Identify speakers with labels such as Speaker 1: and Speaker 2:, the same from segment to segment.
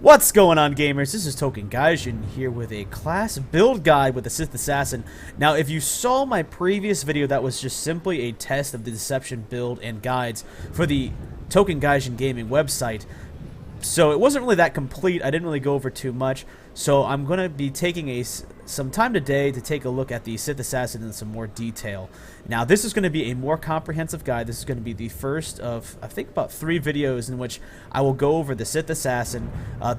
Speaker 1: What's going on, gamers? This is Token Gaijin here with a class build guide with the Sith Assassin. Now, if you saw my previous video, that was just simply a test of the Deception build and guides for the Token Gaijin Gaming website. So it wasn't really that complete. I didn't really go over too much. So I'm going to be taking some time today to take a look at the Sith Assassin in some more detail. Now, this is going to be a more comprehensive guide. This is going to be the first of, I think, about 3 videos in which I will go over the Sith Assassin.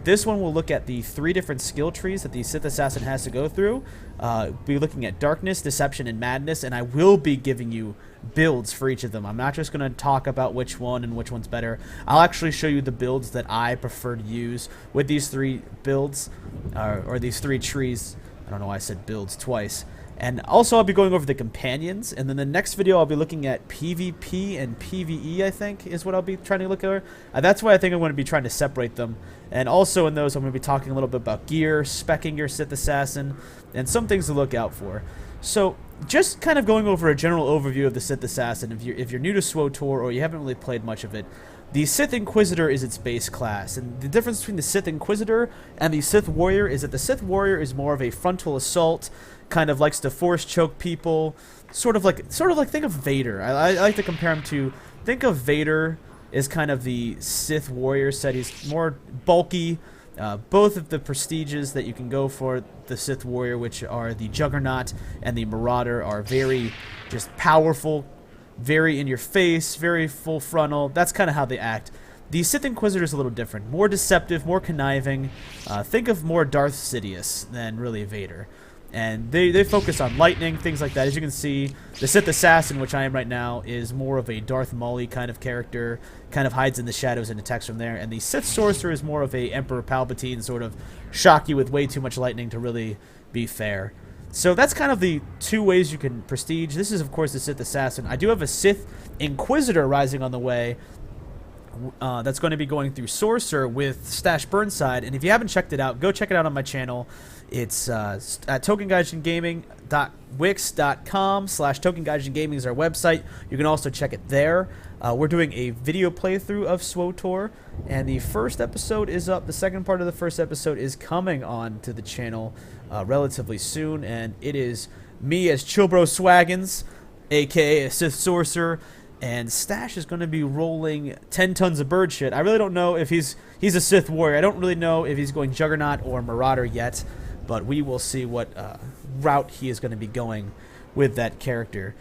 Speaker 1: This one will look at the 3 different skill trees that the Sith Assassin has to go through. Be looking at Darkness, Deception, and Madness, and I will be giving you builds for each of them. I'm not just going to talk about which one and which one's better. I'll actually show you the builds that I prefer to use with these 3 builds, or these 3 trees. I don't know why I said builds twice. And also I'll be going over the companions, and then the next video I'll be looking at PvP and PvE, I think, is what I'll be trying to look over. That's why I think I'm going to be trying to separate them. And also in those I'm going to be talking a little bit about gear, speccing your Sith Assassin, and some things to look out for. So just kind of going over a general overview of the Sith Assassin. If you're new to SWTOR or you haven't really played much of it, the Sith Inquisitor is its base class, and the difference between the Sith Inquisitor and the Sith Warrior is that the Sith Warrior is more of a frontal assault, kind of likes to force choke people, sort of like think of Vader. I like to compare him to, think of Vader as kind of the Sith Warrior set. He's more bulky. Both of the prestiges that you can go for the Sith Warrior, which are the Juggernaut and the Marauder, are very just powerful, very in your face, very full frontal. That's kind of how they act. The Sith Inquisitor is a little different, more deceptive, more conniving. Think of more Darth Sidious than really Vader. And they focus on lightning, things like that. As you can see, the Sith Assassin, which I am right now, is more of a Darth Maul kind of character, kind of hides in the shadows and attacks from there. And the Sith Sorcerer is more of a Emperor Palpatine, sort of shock you with way too much lightning to really be fair. So that's kind of the 2 ways you can prestige. This is, of course, the Sith Assassin. I do have a Sith Inquisitor rising on the way. That's going to be going through Sorcerer with Stash Burnside. And if you haven't checked it out, go check it out on my channel. It's at tokengaijingaming.wix.com/tokengaijingaming is our website. You can also check it there. We're doing a video playthrough of SWTOR, and the first episode is up. The second part of the first episode is coming on to the channel relatively soon, and it is me as Chillbro Swaggins, aka a Sith Sorcerer, and Stash is going to be rolling 10 tons of bird shit. I really don't know if he's a Sith Warrior. I don't really know if he's going Juggernaut or Marauder yet, but we will see what route he is going to be going with that character.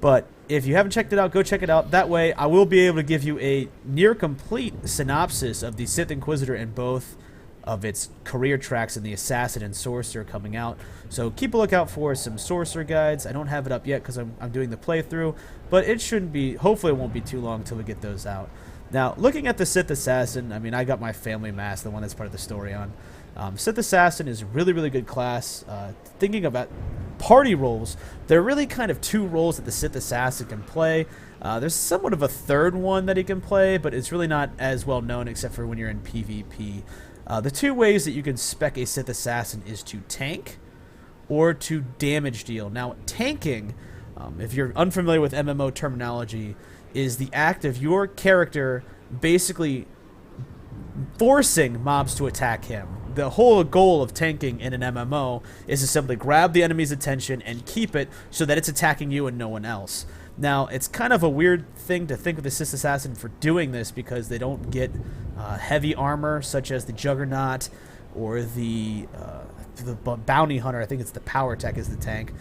Speaker 1: But if you haven't checked it out, go check it out. That way I will be able to give you a near complete synopsis of the Sith Inquisitor in both of its career tracks and the Assassin and Sorcerer coming out. So keep a lookout for some Sorcerer guides. I don't have it up yet because I'm doing the playthrough, but it shouldn't be, hopefully it won't be too long until we get those out. Now, looking at the Sith Assassin, I mean, I got my family mask, the one that's part of the story on. Sith Assassin is a really, really good class. Thinking about party roles, there are really kind of 2 roles that the Sith Assassin can play. There's somewhat of a third one that he can play, but it's really not as well known except for when you're in PvP. The 2 ways that you can spec a Sith Assassin is to tank or to damage deal. Now, tanking, if you're unfamiliar with MMO terminology, is the act of your character basically forcing mobs to attack him. The whole goal of tanking in an MMO is to simply grab the enemy's attention and keep it so that it's attacking you and no one else. Now, it's kind of a weird thing to think of the Sith Assassin for doing this because they don't get heavy armor such as the Juggernaut or the Bounty Hunter. I think it's the Power Tech is the tank.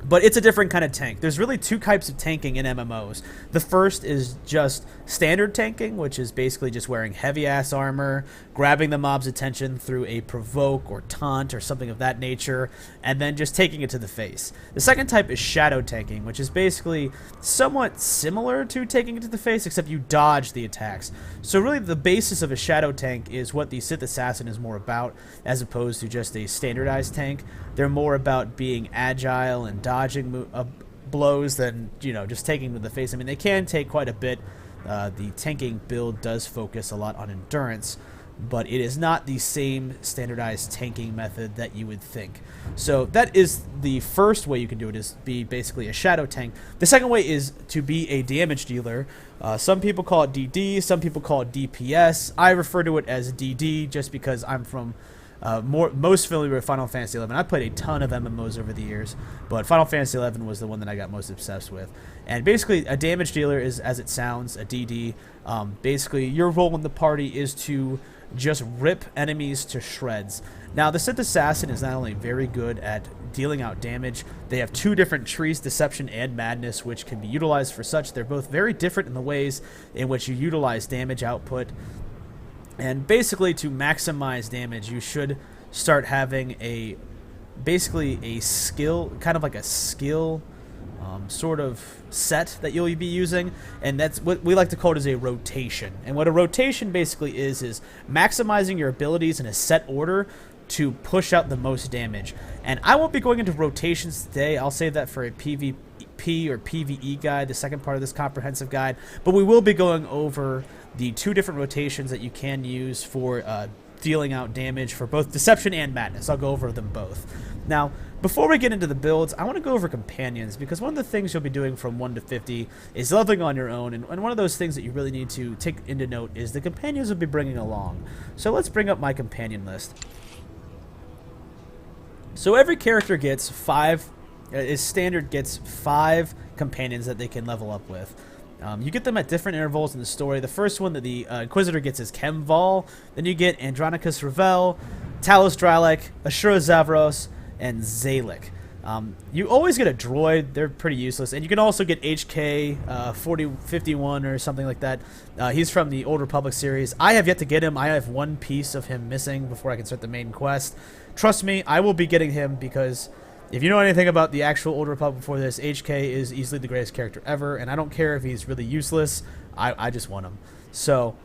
Speaker 1: But it's a different kind of tank. There's really 2 types of tanking in MMOs. The first is just standard tanking, which is basically just wearing heavy-ass armor, grabbing the mob's attention through a provoke or taunt or something of that nature, and then just taking it to the face. The second type is shadow tanking, which is basically somewhat similar to taking it to the face, except you dodge the attacks. So really the basis of a shadow tank is what the Sith Assassin is more about, as opposed to just a standardized tank. They're more about being agile and dodging blows than, you know, just taking to the face. I mean, they can take quite a bit. The tanking build does focus a lot on endurance, but it is not the same standardized tanking method that you would think. So that is the first way you can do it, is be basically a shadow tank. The second way is to be a damage dealer. Some people call it DD, some people call it DPS. I refer to it as DD just because I'm from most familiar with Final Fantasy 11. I played a ton of MMOs over the years, but Final Fantasy 11 was the one that I got most obsessed with. And basically, a damage dealer is, as it sounds, a DD. Basically, your role in the party is to just rip enemies to shreds. Now, the Sith Assassin is not only very good at dealing out damage, they have two different trees, Deception and Madness, which can be utilized for such. They're both very different in the ways in which you utilize damage output. And basically, to maximize damage, you should start having basically a skill, kind of like a skill sort of set that you'll be using, and that's what we like to call it as a rotation. And what a rotation basically is maximizing your abilities in a set order to push out the most damage. And I won't be going into rotations today. I'll save that for a PvP or PvE guide, the second part of this comprehensive guide, but we will be going over the two different rotations that you can use for dealing out damage for both Deception and Madness. I'll go over them both. Now, before we get into the builds, I want to go over companions, because one of the things you'll be doing from 1 to 50 is leveling on your own, and one of those things that you really need to take into note is the companions you'll be bringing along. So let's bring up my companion list. So every character gets gets 5 companions that they can level up with. You get them at different intervals in the story. The first one that the Inquisitor gets is Kemval. Then you get Andronicus Revel, Talos Dralek, Ashura Zavros, and Zalek. You always get a droid. They're pretty useless. And you can also get HK 4051 or something like that. He's from the Old Republic series. I have yet to get him. I have one piece of him missing before I can start the main quest. Trust me, I will be getting him, because if you know anything about the actual Old Republic before this, HK is easily the greatest character ever, and I don't care if he's really useless. I just want him. So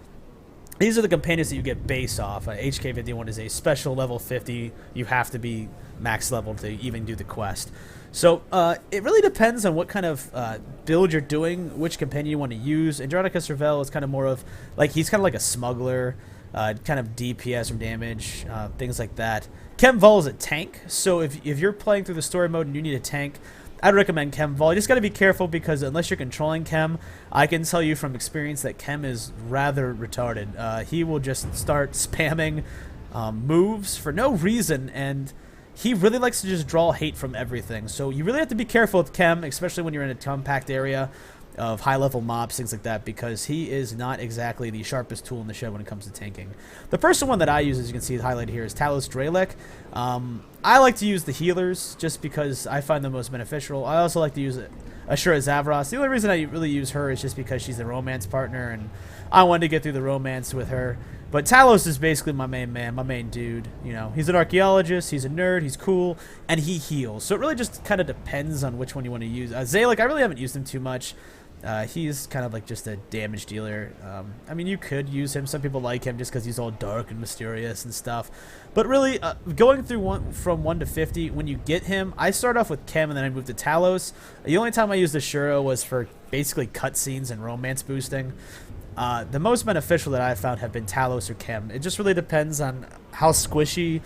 Speaker 1: these are the companions that you get base off. HK 51 is a special level 50. You have to be max level to even do the quest. So it really depends on what kind of build you're doing, which companion you want to use. Andronicus Revel is kind of more of, he's kind of like a smuggler, kind of DPS from damage, things like that. Kemval is a tank, so if you're playing through the story mode and you need a tank, I'd recommend Kemval. You just got to be careful, because unless you're controlling Kem, I can tell you from experience that Kem is rather retarded. He will just start spamming moves for no reason, and he really likes to just draw hate from everything. So you really have to be careful with Kem, especially when you're in a compact area of high-level mobs, things like that, because he is not exactly the sharpest tool in the shed when it comes to tanking. The first one that I use, as you can see highlighted here, is Talos Dralek. I like to use the healers just because I find them most beneficial. I also like to use Ashura Zavros. The only reason I really use her is just because she's the romance partner, and I wanted to get through the romance with her. But Talos is basically my main man, my main dude. You know, he's an archaeologist, he's a nerd, he's cool, and he heals. So it really just kind of depends on which one you want to use. Zalek, I really haven't used him too much. He's kind of like just a damage dealer. I mean, you could use him. Some people like him just because he's all dark and mysterious and stuff. But really, going through from 1 to 50, when you get him, I start off with Kem and then I move to Talos. The only time I used Ashura was for basically cutscenes and romance boosting. The most beneficial that I've found have been Talos or Kem. It just really depends on how squishy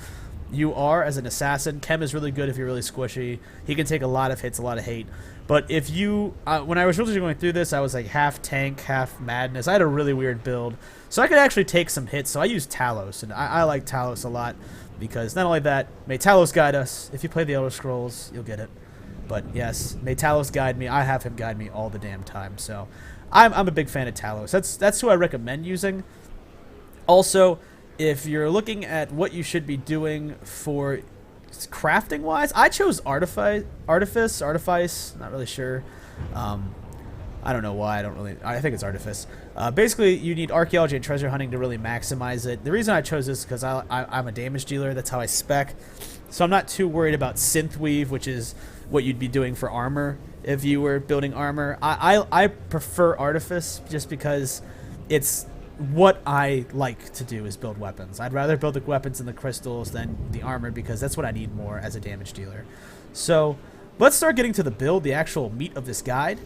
Speaker 1: you are as an assassin. Kem is really good if you're really squishy. He can take a lot of hits, a lot of hate. But if you, when I was originally going through this, I was like half tank, half madness. I had a really weird build, so I could actually take some hits. So I used Talos, and I like Talos a lot, because not only that, may Talos guide us. If you play the Elder Scrolls, you'll get it. But yes, may Talos guide me. I have him guide me all the damn time. So I'm a big fan of Talos. That's who I recommend using. Also, if you're looking at what you should be doing for crafting wise, I chose artifice, not really sure. I don't know why. I think it's artifice. Basically, you need archaeology and treasure hunting to really maximize it. The reason I chose this is because I'm a damage dealer. That's how I spec. So I'm not too worried about synth weave, which is what you'd be doing for armor if you were building armor. I prefer artifice just because it's what I like to do is build weapons. I'd rather build the weapons and the crystals than the armor, because that's what I need more as a damage dealer. So let's start getting to the build, the actual meat of this guide.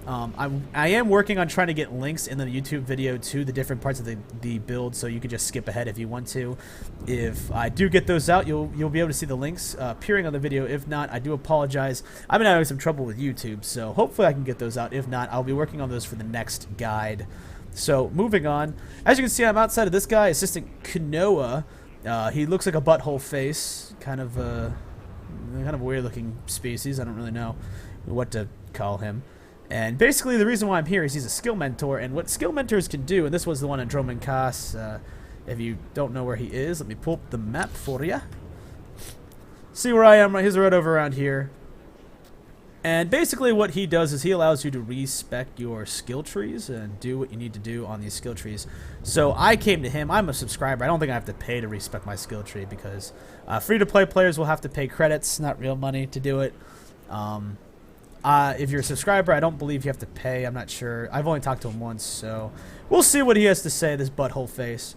Speaker 1: I am working on trying to get links in the YouTube video to the different parts of the build, so you can just skip ahead if you want to. If I do get those out, you'll be able to see the links appearing on the video. If not, I do apologize. I've been having some trouble with YouTube, so hopefully I can get those out. If not, I'll be working on those for the next guide. So moving on, as you can see, I'm outside of this guy, Assistant Kanoa. He looks like a butthole face, kind of a weird looking species. I don't really know what to call him. And basically the reason why I'm here is he's a skill mentor, and what skill mentors can do, and this was the one in Droman Kaas. If you don't know where he is, let me pull up the map for you. See where I am, he's right over around here. And basically what he does is he allows you to respec your skill trees and do what you need to do on these skill trees. So I came to him. I'm a subscriber. I don't think I have to pay to respec my skill tree because free-to-play players will have to pay credits, not real money, to do it. If you're a subscriber, I don't believe you have to pay. I'm not sure. I've only talked to him once, so we'll see what he has to say, this butthole face.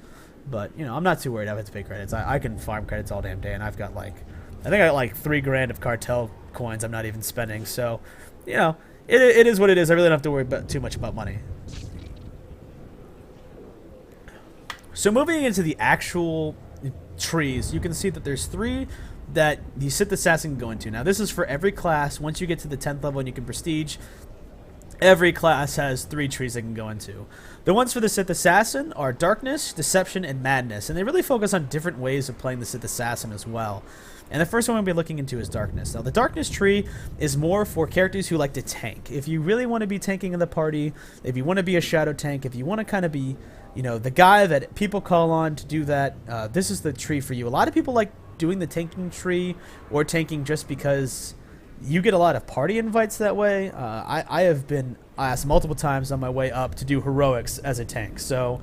Speaker 1: But, you know, I'm not too worried I have to pay credits. I can farm credits all damn day, and I've got like, I think I got like 3 grand of cartel coins I'm not even spending. So, you know, it is what it is. I really don't have to worry too much about money. So moving into the actual trees, you can see that there's 3 that the Sith Assassin can go into. Now, this is for every class. Once you get to the 10th level and you can prestige, every class has 3 trees they can go into. The ones for the Sith Assassin are Darkness, Deception, and Madness, and they really focus on different ways of playing the Sith Assassin as well. And the first one we'll be looking into is Darkness. Now, the Darkness tree is more for characters who like to tank. If you really want to be tanking in the party, if you want to be a shadow tank, if you want to kind of be, you know, the guy that people call on to do that, this is the tree for you. A lot of people like doing the tanking tree or tanking just because you get a lot of party invites that way. I have been asked multiple times on my way up to do heroics as a tank, so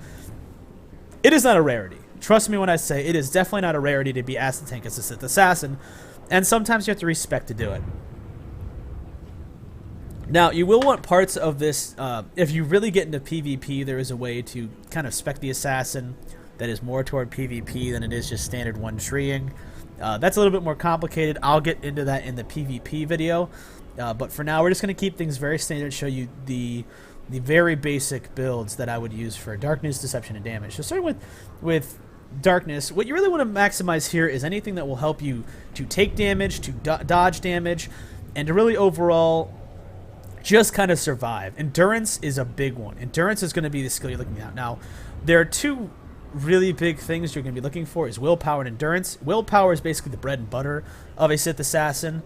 Speaker 1: it is not a rarity. Trust me when I say it is definitely not a rarity to be asked to tank as a Sith Assassin, and sometimes you have to respect to do it. Now, you will want parts of this, if you really get into PvP, there is a way to kind of spec the Assassin that is more toward PvP than it is just standard one treeing. That's a little bit more complicated. I'll get into that in the PvP video, but for now we're just going to keep things very standard, show you the very basic builds that I would use for Darkness, Deception, and Damage. So starting with Darkness, what you really want to maximize here is anything that will help you to take damage, to dodge damage, and to really overall just kind of survive. Endurance is a big one. Endurance is going to be the skill you're looking at. Now, there are 2 really big things you're going to be looking for is willpower and endurance. Willpower is basically the bread and butter of a Sith Assassin.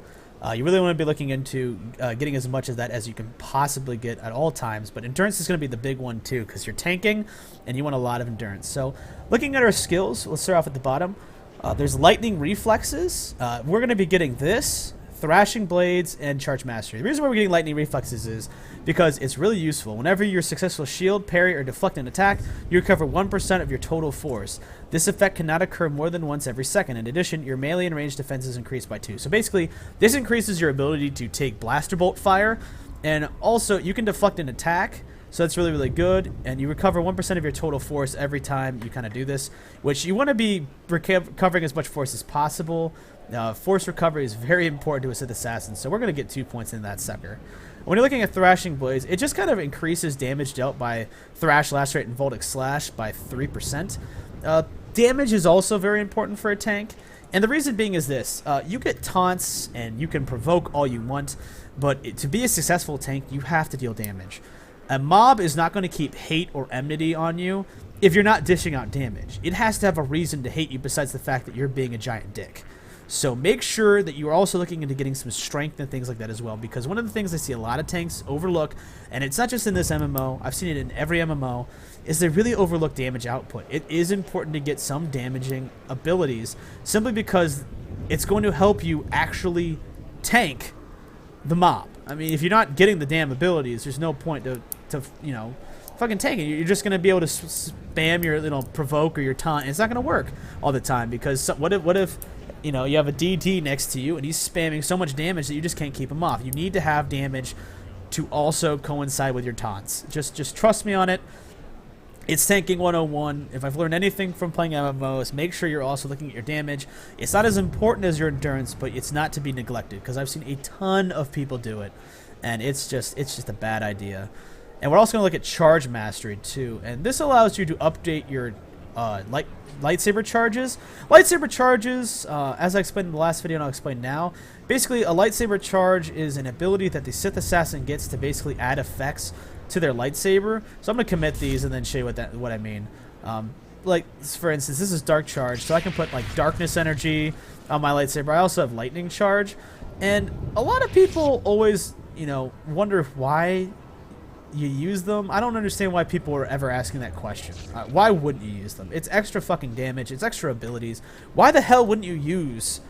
Speaker 1: You really want to be looking into getting as much of that as you can possibly get at all times, but endurance is going to be the big one too because you're tanking and you want a lot of endurance. So looking at our skills, let's start off at the bottom. There's lightning reflexes. We're going to be getting this, Thrashing Blades, and Charge Mastery. The reason why we're getting lightning reflexes is because it's really useful. Whenever you're successful shield, parry, or deflect an attack, you recover 1% of your total force. This effect cannot occur more than once every second. In addition, your melee and ranged defense is increased by 2. So basically, this increases your ability to take blaster bolt fire, and also you can deflect an attack. So that's really, really good, and you recover 1% of your total force every time you kind of do this, which you want to be recovering as much force as possible. Force recovery is very important to a Sith Assassin, so we're going to get 2 points in that sucker. When you're looking at Thrashing Blades, it just kind of increases damage dealt by Thrash, Lacerate, and Voltic Slash by 3%. Damage is also very important for a tank, and the reason being is this. You get taunts, and you can provoke all you want, but to be a successful tank, you have to deal damage. A mob is not going to keep hate or enmity on you if you're not dishing out damage. It has to have a reason to hate you besides the fact that you're being a giant dick. So make sure that you are also looking into getting some strength and things like that as well, because one of the things I see a lot of tanks overlook, and it's not just in this MMO, I've seen it in every MMO, is they really overlook damage output. It is important to get some damaging abilities simply because it's going to help you actually tank the mob. I mean, if you're not getting the damn abilities, there's no point to you know, fucking tank it. You're just going to be able to spam your little provoke or your taunt, and it's not going to work all the time, because what if you know, you have a DD next to you and he's spamming so much damage that you just can't keep him off. You need to have damage to also coincide with your taunts. Just trust me on it. It's tanking 101. If I've learned anything from playing MMOs, make sure you're also looking at your damage. It's not as important as your endurance, but it's not to be neglected, because I've seen a ton of people do it. and it's just a bad idea. And we're also going to look at charge mastery too, and this allows you to update your lightsaber charges. Lightsaber charges, as I explained in the last video and I'll explain now, basically a lightsaber charge is an ability that the Sith Assassin gets to basically add effects to their lightsaber. So I'm going to commit these and then show you what I mean. Like, for instance, this is Dark Charge, so I can put like Darkness Energy on my lightsaber. I also have Lightning Charge, and a lot of people always, you know, wonder why you use them. I don't understand why people are ever asking that question. Why wouldn't you use them? It's extra fucking damage. It's extra abilities. Why the hell wouldn't you use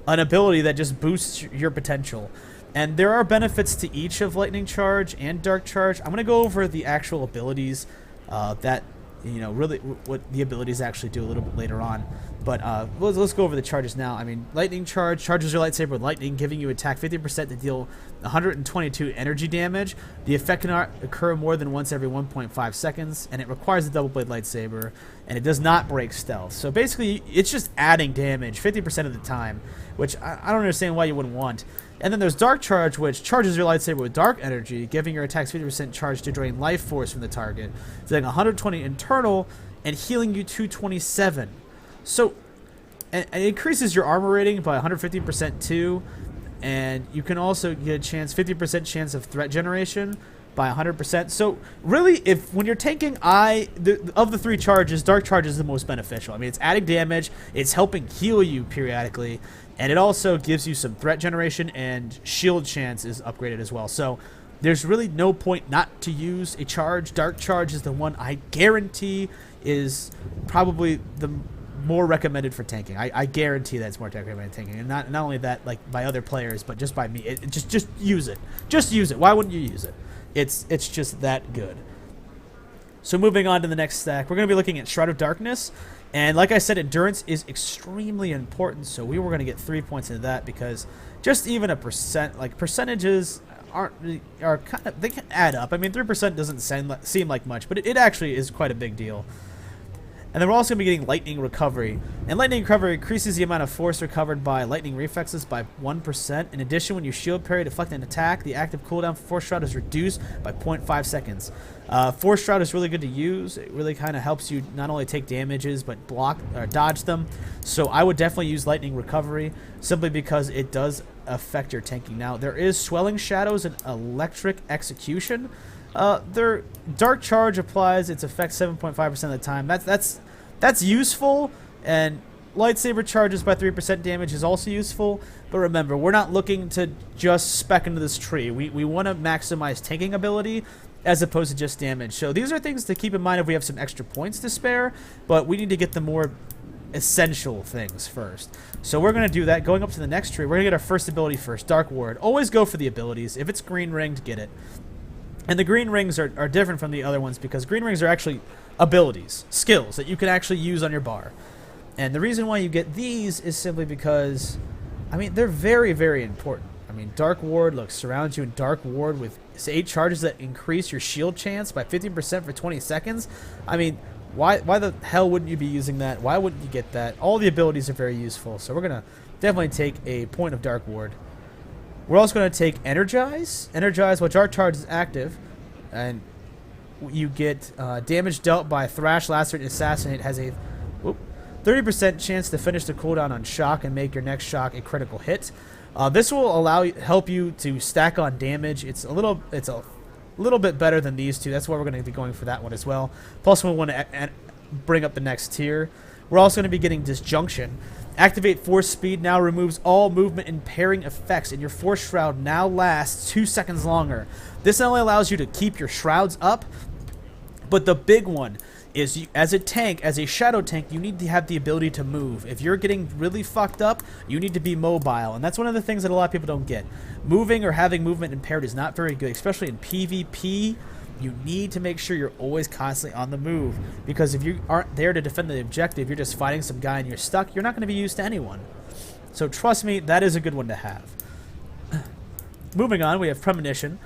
Speaker 1: an ability that just boosts your potential? And there are benefits to each of Lightning Charge and Dark Charge. I'm going to go over the actual abilities that, you know, really what the abilities actually do a little bit later on. But let's go over the charges now. I mean, Lightning Charge charges your lightsaber with lightning, giving you attack 50% to deal 122 energy damage. The effect can occur more than once every 1.5 seconds, and it requires a double blade lightsaber, and it does not break stealth. So basically, it's just adding damage 50% of the time, which I don't understand why you wouldn't want. And then there's Dark Charge, which charges your lightsaber with dark energy, giving your attacks 50% charge to drain life force from the target, dealing 120 internal and healing you 227. So, and it increases your armor rating by 150% too, and you can also get a chance, 50% chance of threat generation by 100%. So really, when you're tanking, of the three charges, Dark Charge is the most beneficial. I mean, it's adding damage, it's helping heal you periodically, and it also gives you some threat generation, and shield chance is upgraded as well. So there's really no point not to use a charge. Dark Charge is the one I guarantee is probably the more recommended for tanking. I guarantee that it's more recommended tanking, and not only that, like by other players, but just by me. Just use it. Just use it. Why wouldn't you use it? It's just that good. So moving on to the next stack, we're going to be looking at Shroud of Darkness, and like I said, endurance is extremely important. So we were going to get 3 points into that because just even a percentages are kind of, they can add up. I mean, 3% doesn't seem like much, but it actually is quite a big deal. And then we're also going to be getting Lightning Recovery. And Lightning Recovery increases the amount of force recovered by lightning reflexes by 1%. In addition, when you shield parry, deflect an attack, the active cooldown for Force Shroud is reduced by 0.5 seconds. Force Shroud is really good to use. It really kind of helps you not only take damages, but block or dodge them. So I would definitely use Lightning Recovery, simply because it does affect your tanking. Now, there is Swelling Shadows and Electric Execution. Their Dark Charge applies its effect 7.5% of the time. That's useful, and lightsaber charges by 3% damage is also useful. But remember, we're not looking to just spec into this tree. We want to maximize tanking ability as opposed to just damage. So these are things to keep in mind if we have some extra points to spare, but we need to get the more essential things first. So we're going to do that. Going up to the next tree, we're going to get our first ability first, Dark Ward. Always go for the abilities. If it's green ringed, get it. And the green rings are different from the other ones because green rings are actually abilities, skills that you can actually use on your bar. And the reason why you get these is simply because, I mean, they're very, very important. I mean, Dark Ward, look, surrounds you in Dark Ward with 8 charges that increase your shield chance by 50% for 20 seconds. I mean, why the hell wouldn't you be using that? Why wouldn't you get that? All the abilities are very useful. So we're going to definitely take a point of Dark Ward. We're also going to take Energize. Energize, while Dark Charge is active, and you get damage dealt by Thrash, Lacerate, and Assassinate. Has a 30% chance to finish the cooldown on Shock and make your next Shock a critical hit. This will help you to stack on damage. It's a little bit better than these two. That's why we're going to be going for that one as well. Plus, we want to bring up the next tier. We're also going to be getting Disjunction. Activate Force Speed now removes all movement impairing effects, and your Force Shroud now lasts 2 seconds longer. This not only allows you to keep your shrouds up, but the big one is, as a tank, as a shadow tank, you need to have the ability to move. If you're getting really fucked up, you need to be mobile, and that's one of the things that a lot of people don't get. Moving or having movement impaired is not very good, especially in PvP. You need to make sure you're always constantly on the move, because if you aren't there to defend the objective, you're just fighting some guy and you're stuck, you're not going to be used to anyone. So trust me, that is a good one to have. Moving on, we have Premonition.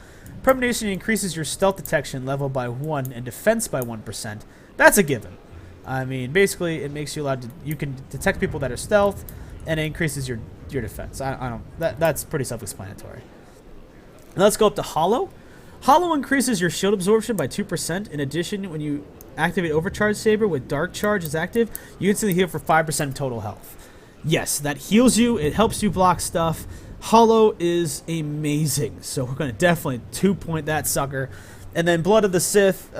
Speaker 1: Premonition increases your stealth detection level by 1 and defense by 1%. That's a given. I mean, basically, it makes you allowed to, you can detect people that are stealth, and it increases your defense. That's pretty self-explanatory. Now let's go up to Hollow. Hollow increases your shield absorption by 2%. In addition, when you activate Overcharge Saber with Dark Charge is active, you instantly heal for 5% total health. Yes, that heals you. It helps you block stuff. Hollow is amazing. So we're going to definitely 2-point that sucker. And then Blood of the Sith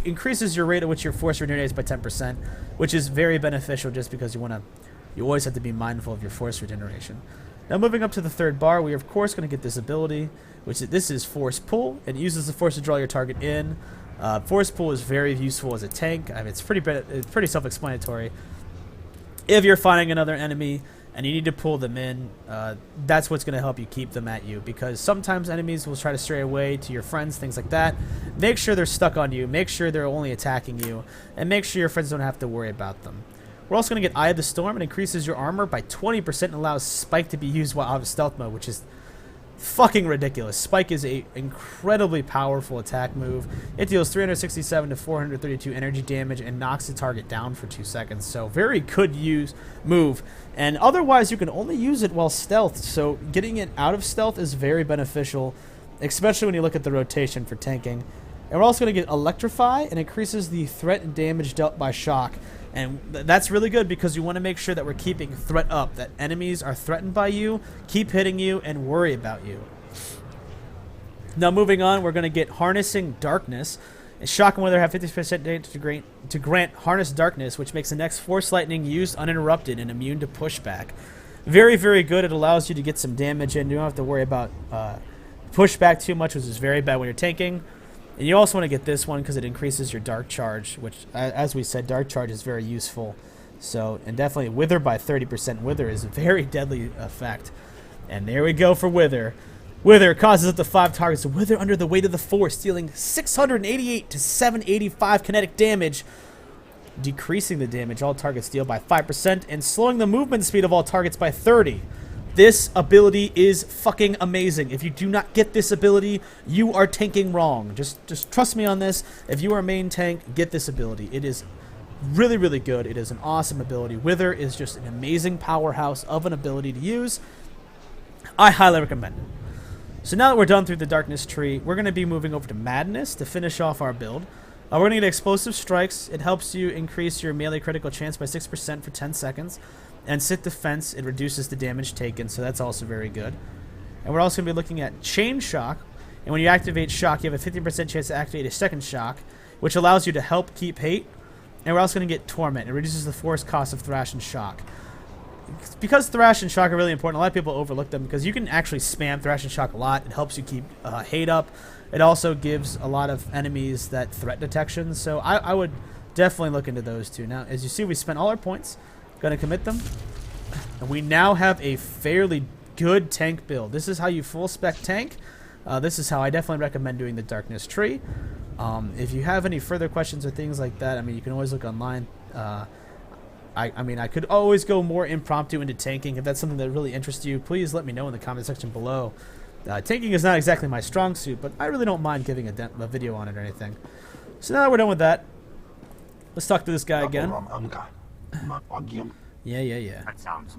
Speaker 1: increases your rate at which your force regenerates by 10%, which is very beneficial just because you always have to be mindful of your force regeneration. Now moving up to the third bar, we are of course going to get this ability, this is Force Pull. It uses the force to draw your target in. Force Pull is very useful as a tank. I mean, it's pretty self-explanatory. If you're fighting another enemy and you need to pull them in, that's what's going to help you keep them at you, because sometimes enemies will try to stray away to your friends, things like that. Make sure they're stuck on you, make sure they're only attacking you, and make sure your friends don't have to worry about them. We're also going to get Eye of the Storm. It increases your armor by 20% and allows Spike to be used while out of stealth mode, which is fucking ridiculous. Spike is a incredibly powerful attack move. It deals 367 to 432 energy damage and knocks the target down for 2 seconds. So very good move. And otherwise, you can only use it while stealth. So getting it out of stealth is very beneficial, especially when you look at the rotation for tanking. And we're also going to get Electrify, and increases the threat and damage dealt by shock. And that's really good because you want to make sure that we're keeping threat up, that enemies are threatened by you, keep hitting you, and worry about you. Now moving on, we're going to get Harnessing Darkness. Shock and Wither have 50% to grant Harness Darkness, which makes the next Force Lightning used uninterrupted and immune to pushback. Very, very good. It allows you to get some damage in. You don't have to worry about pushback too much, which is very bad when you're tanking. And you also want to get this one because it increases your Dark Charge, which, as we said, Dark Charge is very useful. So, and definitely Wither by 30%. Wither is a very deadly effect. And there we go for Wither. Wither causes up to 5 targets to wither under the weight of the Force, dealing 688 to 785 kinetic damage, decreasing the damage all targets deal by 5%, and slowing the movement speed of all targets by 30. This ability is fucking amazing. If you do not get this ability, you are tanking wrong. Just trust me on this. If you are a main tank, get this ability. It is really, really good. It is an awesome ability. Wither is just an amazing powerhouse of an ability to use. I highly recommend it. So now that we're done through the Darkness tree, we're going to be moving over to Madness to finish off our build. We're going to get Explosive Strikes. It helps you increase your melee critical chance by 6% for 10 seconds. And Sith Defense, it reduces the damage taken, so that's also very good. And we're also going to be looking at Chain Shock. And when you activate Shock, you have a 50% chance to activate a second Shock, which allows you to help keep hate. And we're also going to get Torment. It reduces the force cost of Thrash and Shock. Because Thrash and Shock are really important, a lot of people overlook them because you can actually spam Thrash and Shock a lot. It helps you keep hate up. It also gives a lot of enemies that threat detection, so I would definitely look into those two. Now, as you see, we spent all our points. Going to commit them. And we now have a fairly good tank build. This is how you full spec tank. This is how I definitely recommend doing the Darkness tree. If you have any further questions or things like that, I mean, you can always look online. I mean, I could always go more impromptu into tanking. If that's something that really interests you, please let me know in the comment section below. Tanking is not exactly my strong suit, but I really don't mind giving a video on it or anything. So now that we're done with that, let's talk to this guy again. Yeah.
Speaker 2: That sounds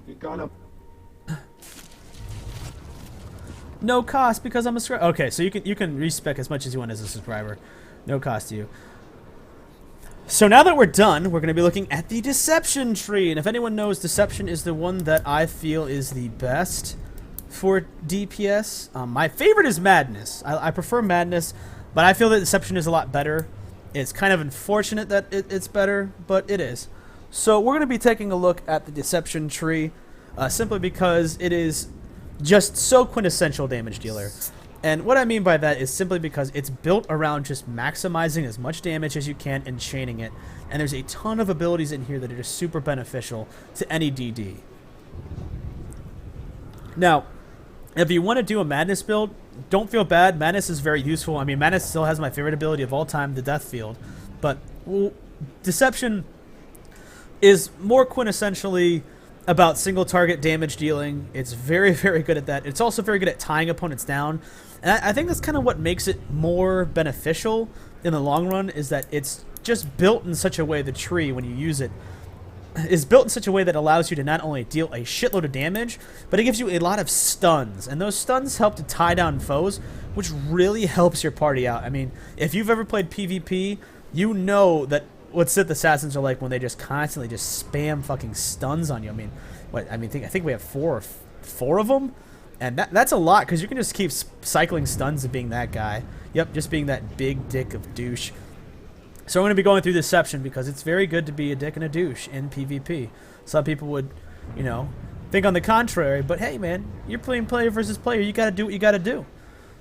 Speaker 1: No cost because I'm a subscriber. Okay, so you can respec as much as you want as a subscriber. No cost to you. So now that we're done, we're going to be looking at the Deception tree. And if anyone knows, Deception is the one that I feel is the best for DPS. My favorite is Madness. I prefer Madness, but I feel that Deception is a lot better. It's kind of unfortunate that it's better, but it is. So we're going to be taking a look at the Deception tree, simply because it is just so quintessential damage dealer. And what I mean by that is simply because it's built around just maximizing as much damage as you can and chaining it. And there's a ton of abilities in here that are just super beneficial to any DD. Now, if you want to do a Madness build, don't feel bad. Madness is very useful. I mean, Madness still has my favorite ability of all time, the Death Field. But Deception is more quintessentially about single target damage dealing. It's very, very good at that. It's also very good at tying opponents down. And I think that's kind of what makes it more beneficial in the long run, is that it's just built in such a way, the tree, when you use it, is built in such a way that allows you to not only deal a shitload of damage, but it gives you a lot of stuns. And those stuns help to tie down foes, which really helps your party out. I mean, if you've ever played PvP, you know that what Sith Assassins are like when they just constantly just spam fucking stuns on you. I mean, I think we have four of them, and that's a lot because you can just keep cycling stuns and being that guy. Yep, just being that big dick of douche. So I'm going to be going through Deception because it's very good to be a dick and a douche in PvP. Some people would, you know, think on the contrary, but hey, man, you're playing player versus player. You got to do what you got to do.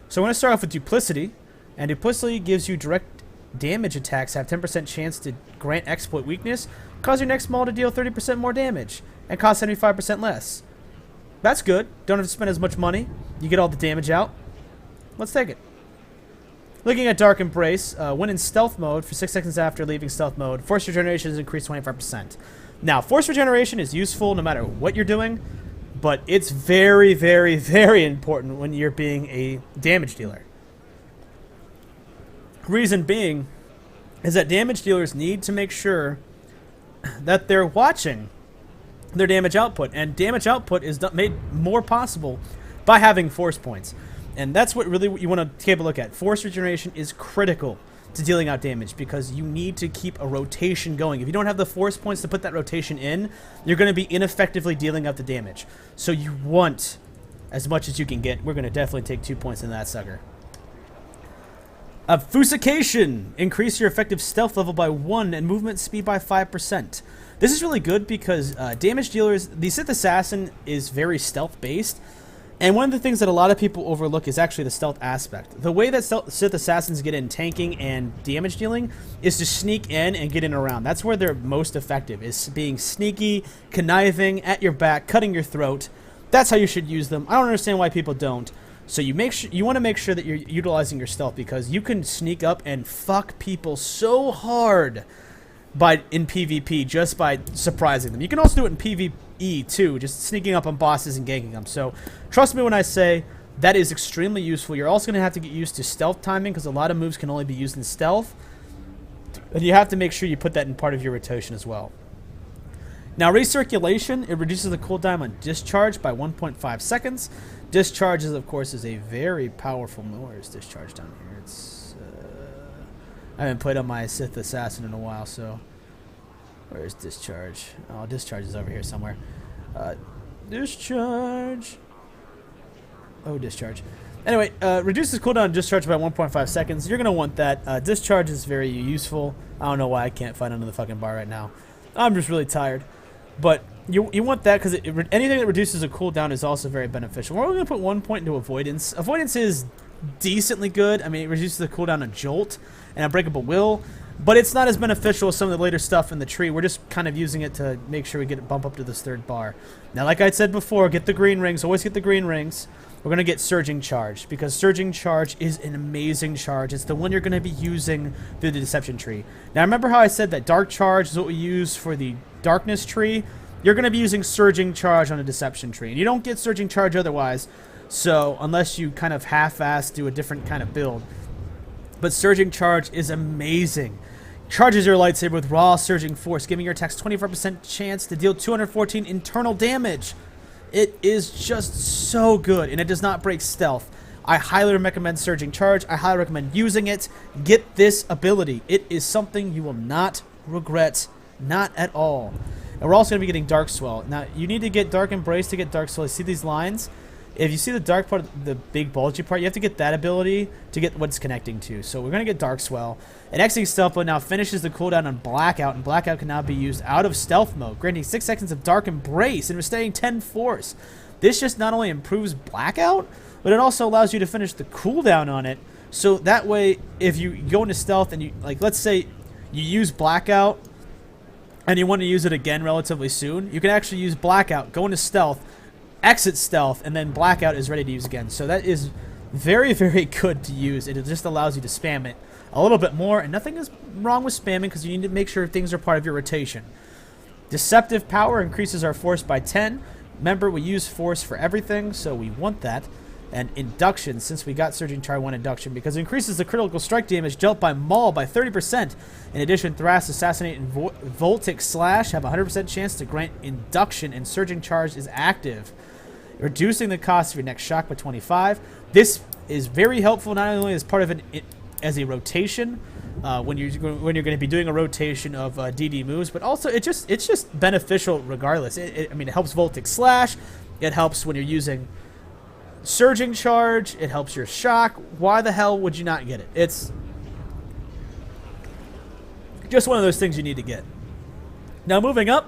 Speaker 1: So I'm going to start off with Duplicity, and Duplicity gives you direct damage attacks have 10% chance to grant exploit weakness, cause your next model to deal 30% more damage, and cost 75% less. That's good. Don't have to spend as much money. You get all the damage out. Let's take it. Looking at Dark Embrace, when in stealth mode for 6 seconds after leaving stealth mode, Force Regeneration is increased 25%. Now, Force Regeneration is useful no matter what you're doing, but it's very, very, very important when you're being a damage dealer. Reason being is that damage dealers need to make sure that they're watching their damage output, and damage output is made more possible by having force points. And that's what really you want to take a look at. Force Regeneration is critical to dealing out damage because you need to keep a rotation going. If you don't have the force points to put that rotation in, you're going to be ineffectively dealing out the damage. So you want as much as you can get. We're going to definitely take 2 points in that sucker. Fuscation. Increase your effective stealth level by 1 and movement speed by 5%. This is really good because damage dealers, the Sith Assassin is very stealth based. And one of the things that a lot of people overlook is actually the stealth aspect. The way that Sith Assassins get in tanking and damage dealing is to sneak in and get in around. That's where they're most effective, is being sneaky, conniving, at your back, cutting your throat. That's how you should use them. I don't understand why people don't. So you want to make sure that you're utilizing your stealth because you can sneak up and fuck people so hard in PvP just by surprising them. You can also do it in PvE too, just sneaking up on bosses and ganking them. So trust me when I say that is extremely useful. You're also going to have to get used to stealth timing because a lot of moves can only be used in stealth. And you have to make sure you put that in part of your rotation as well. Now, recirculation, it reduces the cooldown on discharge by 1.5 seconds. Discharge, of course, is a very powerful move. Where's discharge down here? I haven't played on my Sith Assassin in a while, so where's discharge? Oh, discharge is over here somewhere. Discharge. Oh, discharge. Anyway, reduces cooldown discharge by 1.5 seconds. You're going to want that. Discharge is very useful. I don't know why I can't find another fucking bar right now. I'm just really tired. But you want that because anything that reduces a cooldown is also very beneficial. We're only going to put 1 point into Avoidance. Avoidance is decently good. I mean, it reduces the cooldown on Jolt and Unbreakable Will, but it's not as beneficial as some of the later stuff in the tree. We're just kind of using it to make sure we get it bump up to this third bar. Now, like I said before, get the green rings. Always get the green rings. We're going to get Surging Charge because Surging Charge is an amazing charge. It's the one you're going to be using through the Deception tree. Now, remember how I said that Dark Charge is what we use for the Darkness tree? You're going to be using Surging Charge on a Deception tree. And you don't get Surging Charge otherwise, so unless you kind of half-ass do a different kind of build. But Surging Charge is amazing. Charges your lightsaber with raw Surging Force, giving your attacks 25% chance to deal 214 internal damage. It is just so good, and it does not break stealth. I highly recommend Surging Charge. I highly recommend using it. Get this ability. It is something you will not regret, not at all. And we're also going to be getting Dark Swell. Now, you need to get Dark Embrace to get Dark Swell. You see these lines? If you see the dark part, the big bulgy part, you have to get that ability to get what it's connecting to. So we're going to get Dark Swell. And exiting stealth mode now finishes the cooldown on Blackout, and Blackout can now be used out of stealth mode, granting 6 seconds of Dark Embrace and restraining 10 Force. This just not only improves Blackout, but it also allows you to finish the cooldown on it. So that way, if you go into stealth and you, like, let's say you use Blackout and you want to use it again relatively soon, you can actually use Blackout, go into stealth, exit stealth, and then Blackout is ready to use again. So that is very, very good to use. It just allows you to spam it a little bit more, and nothing is wrong with spamming because you need to make sure things are part of your rotation. Deceptive Power increases our force by 10. Remember, we use force for everything, so we want that. And induction, since we got Surging Charge 1 induction, because it increases the critical strike damage dealt by Maul by 30%. In addition, Thrust, Assassinate, and Voltic Slash have a 100% chance to grant induction, and Surging Charge is active, reducing the cost of your next shock by 25. This is very helpful, not only as part of as a rotation, when you're going to be doing a rotation of DD moves, but also it's just beneficial regardless. I mean, it helps Voltic Slash, it helps when you're using Surging Charge, it helps your shock. Why the hell would you not get it? It's just one of those things you need to get. Now moving up,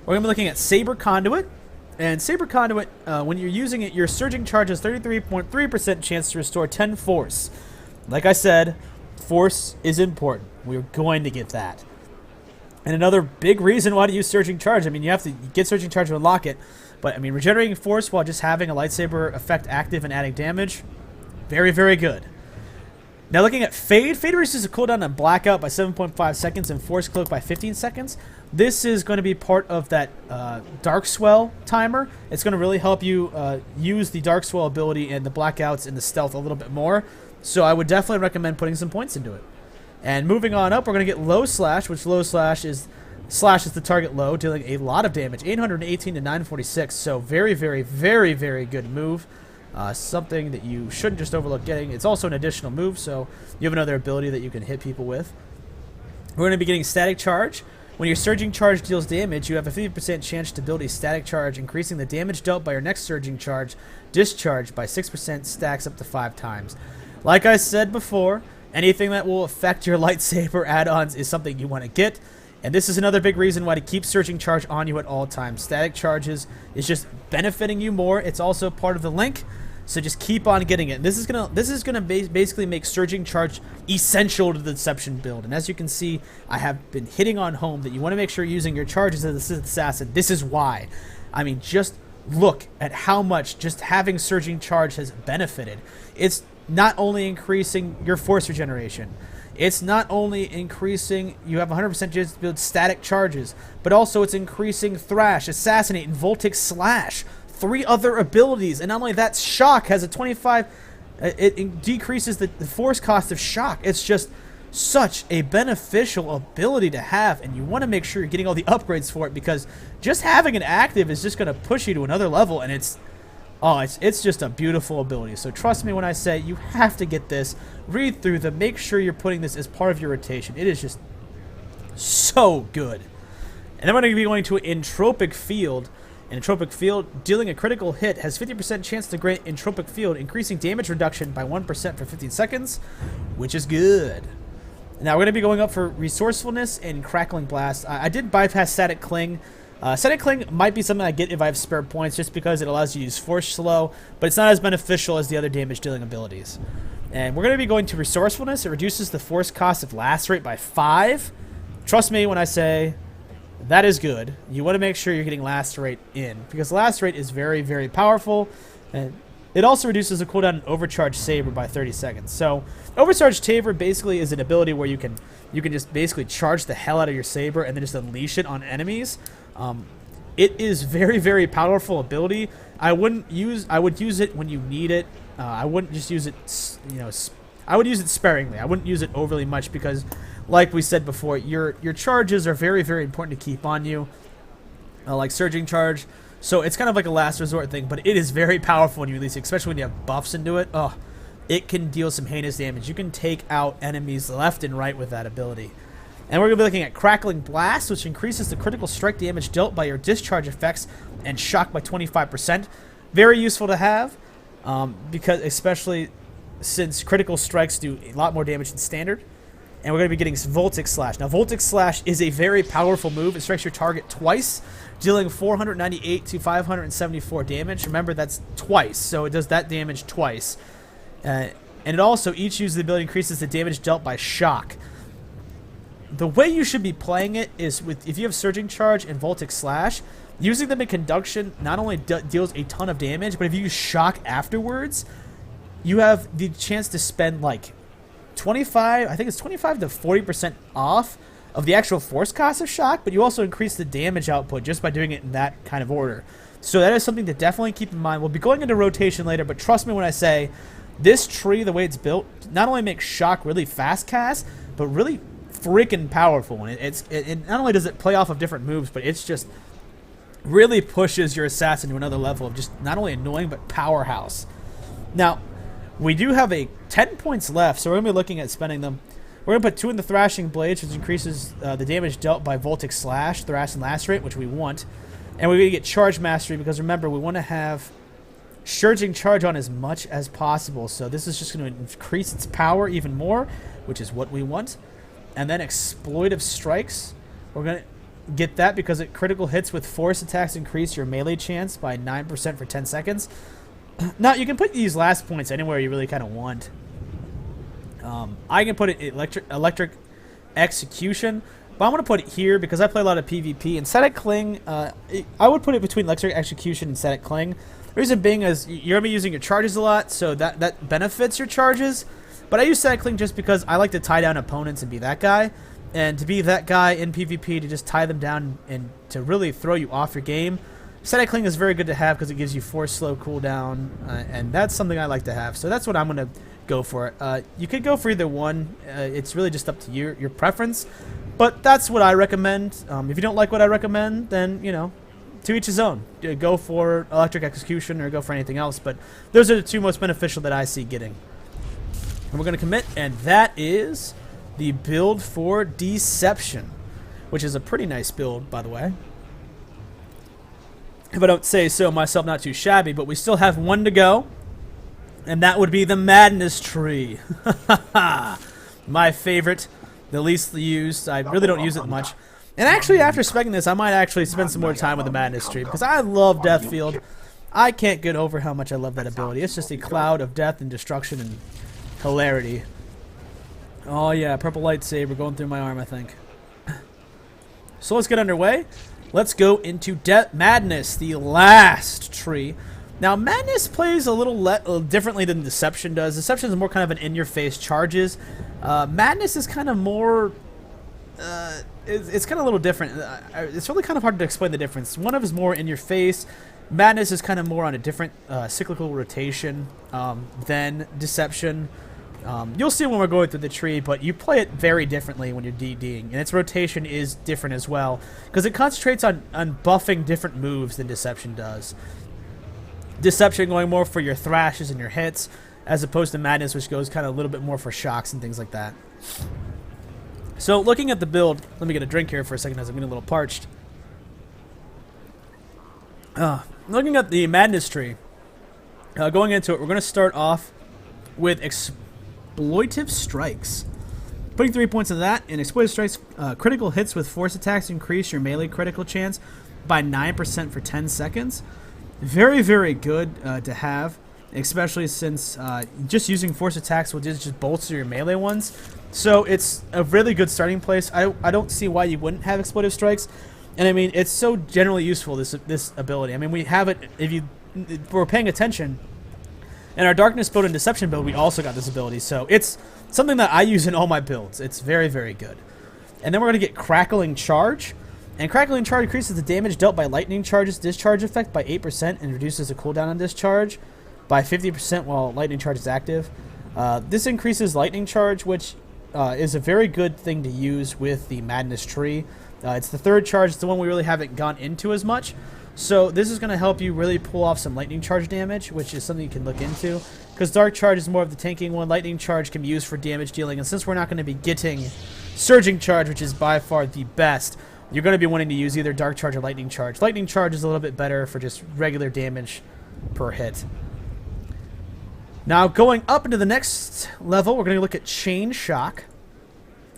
Speaker 1: we're going to be looking at Saber Conduit. And Saber Conduit, when you're using it, your Surging Charge has 33.3% chance to restore 10 force. Like I said, force is important. We're going to get that. And another big reason why to use Surging Charge, I mean, you have to get Surging Charge to unlock it. But, I mean, regenerating force while just having a lightsaber effect active and adding damage, very, very good. Now looking at Fade. Fade reduces the cooldown on Blackout by 7.5 seconds and Force Cloak by 15 seconds. This is going to be part of that Dark Swell timer. It's going to really help you use the Dark Swell ability and the Blackouts and the Stealth a little bit more. So I would definitely recommend putting some points into it. And moving on up, we're going to get Low Slash, which Low Slash slashes the target low, dealing a lot of damage, 818 to 946. So very, very, very, very good move. Something that you shouldn't just overlook getting. It's also an additional move, so you have another ability that you can hit people with. We're going to be getting Static Charge. When your Surging Charge deals damage, you have a 50% chance to build a Static Charge, increasing the damage dealt by your next Surging Charge discharged by 6%, stacks up to 5 times. Like I said before, anything that will affect your lightsaber add-ons is something you want to get. And this is another big reason why to keep Surging Charge on you at all times. Static Charges is just benefiting you more. It's also part of the link, so just keep on getting it. This is gonna basically make Surging Charge essential to the Deception build. And as you can see, I have been hitting on home that you want to make sure you're using your charges as a Sith Assassin. This is why. I mean, just look at how much just having Surging Charge has benefited. It's not only increasing your force regeneration, it's not only increasing, you have 100% chance to build static charges, but also it's increasing Thrash, Assassinate, and Voltic Slash. 3 other abilities, and not only that, Shock has a 25, it decreases the force cost of Shock. It's just such a beneficial ability to have, and you want to make sure you're getting all the upgrades for it, because just having it active is just going to push you to another level, and it's just a beautiful ability. So trust me when I say you have to get this. Read through them. Make sure you're putting this as part of your rotation. It is just so good. And then we're going to be going to an Entropic Field. An Entropic Field, dealing a critical hit, has 50% chance to grant Entropic Field, increasing damage reduction by 1% for 15 seconds, which is good. Now we're going to be going up for Resourcefulness and Crackling Blast. I did bypass Static Cling. Static Cling might be something I get if I have spare points, just because it allows you to use Force Slow, but it's not as beneficial as the other damage dealing abilities. And we're going to be going to Resourcefulness. It reduces the force cost of Lacerate by 5. Trust me when I say that is good. You want to make sure you're getting Lacerate in, because Lacerate is very, very powerful, and it also reduces the cooldown on Overcharge Saber by 30 seconds. So Overcharge Saber basically is an ability where you can just basically charge the hell out of your saber and then just unleash it on enemies. It is very, very powerful ability. I would use it when you need it. I wouldn't just use it, I would use it sparingly. I wouldn't use it overly much, because like we said before, your charges are very, very important to keep on you, like Surging Charge. So it's kind of like a last resort thing, but it is very powerful when you release it, especially when you have buffs into it. Oh, it can deal some heinous damage. You can take out enemies left and right with that ability. And we're going to be looking at Crackling Blast, which increases the critical strike damage dealt by your discharge effects and shock by 25%. Very useful to have, because especially since critical strikes do a lot more damage than standard. And we're going to be getting Voltic Slash. Now, Voltic Slash is a very powerful move. It strikes your target twice, dealing 498 to 574 damage. Remember, that's twice, so it does that damage twice. And it also, each use of the ability increases the damage dealt by shock. The way you should be playing it is with, if you have Surging Charge and Voltic Slash, using them in conduction not only deals a ton of damage, but if you use shock afterwards, you have the chance to spend like 25 to 40% off of the actual force cost of shock, but you also increase the damage output just by doing it in that kind of order. So that is something to definitely keep in mind. We'll be going into rotation later, but trust me when I say this tree, the way it's built, not only makes Shock really fast cast, but really freaking powerful. And it not only does it play off of different moves, but it's just really pushes your assassin to another level of just not only annoying, but powerhouse. Now, we do have 10 points left, so we're going to be looking at spending them. We're going to put 2 in the Thrashing Blades, which increases the damage dealt by Voltic Slash, Thrash, and Lacerate, which we want. And we're going to get Charge Mastery, because remember, we want to have Surging Charge on as much as possible. So this is just going to increase its power even more, which is what we want. And then Exploitive Strikes. We're going to get that because it critical hits with force attacks increase your melee chance by 9% for 10 seconds. Now, you can put these last points anywhere you really kind of want. I can put it electric Execution, but I'm going to put it here because I play a lot of PvP. And Static Cling, I would put it between Electric Execution and Static Cling. The reason being is you're going to be using your charges a lot, so that benefits your charges. But I use Static Cling just because I like to tie down opponents and be that guy. And to be that guy in PvP, to just tie them down and to really throw you off your game, Static Cling is very good to have because it gives you force slow cooldown, and that's something I like to have. So that's what I'm going to go for. You could go for either one. It's really just up to your preference. But that's what I recommend. If you don't like what I recommend, then, you know, to each his own. Go for Electric Execution or go for anything else. But those are the 2 most beneficial that I see getting. And we're going to commit, and that is the build for Deception, which is a pretty nice build, by the way. If I don't say so myself, not too shabby, but we still have 1 to go, and that would be the Madness Tree. My favorite, the least used. I really don't use it much. And actually, after speccing this, I might actually spend some more time with the Madness Tree, because I love Deathfield. I can't get over how much I love that ability. It's just a cloud of death and destruction and hilarity. Oh yeah, purple lightsaber going through my arm, I think. So let's get underway. Let's go into Madness, the last tree. Now, Madness plays a little differently than Deception does. Deception is more kind of an in-your-face charges. Madness is kind of more... it's kind of a little different. It's really kind of hard to explain the difference. One of is more in-your-face. Madness is kind of more on a different cyclical rotation than Deception. You'll see when we're going through the tree, but you play it very differently when you're DDing, and its rotation is different as well, because it concentrates on buffing different moves than Deception does. Deception going more for your thrashes and your hits, as opposed to Madness, which goes kind of a little bit more for shocks and things like that. So, looking at the build, let me get a drink here for a second as I'm getting a little parched. Looking at the Madness tree, going into it, we're going to start off with Exploitive Strikes. Putting 3 points into that, and Exploitive Strikes, critical hits with force attacks increase your melee critical chance by 9% for 10 seconds. Very, very good to have, especially since just using force attacks will just bolster your melee ones. So it's a really good starting place. I don't see why you wouldn't have Exploitive Strikes. And I mean, it's so generally useful, this ability. I mean, we have it, if we're paying attention. In our Darkness build and Deception build, we also got this ability. So it's something that I use in all my builds. It's very, very good. And then we're going to get Crackling Charge. And Crackling Charge increases the damage dealt by Lightning Charge's discharge effect by 8% and reduces the cooldown on discharge by 50% while Lightning Charge is active. This increases Lightning Charge, which is a very good thing to use with the Madness tree. It's the 3rd charge. It's the one we really haven't gone into as much. So this is going to help you really pull off some Lightning Charge damage, which is something you can look into. Because Dark Charge is more of the tanking one. Lightning Charge can be used for damage dealing. And since we're not going to be getting Surging Charge, which is by far the best, you're going to be wanting to use either Dark Charge or Lightning Charge. Lightning Charge is a little bit better for just regular damage per hit. Now, going up into the next level, we're going to look at Chain Shock.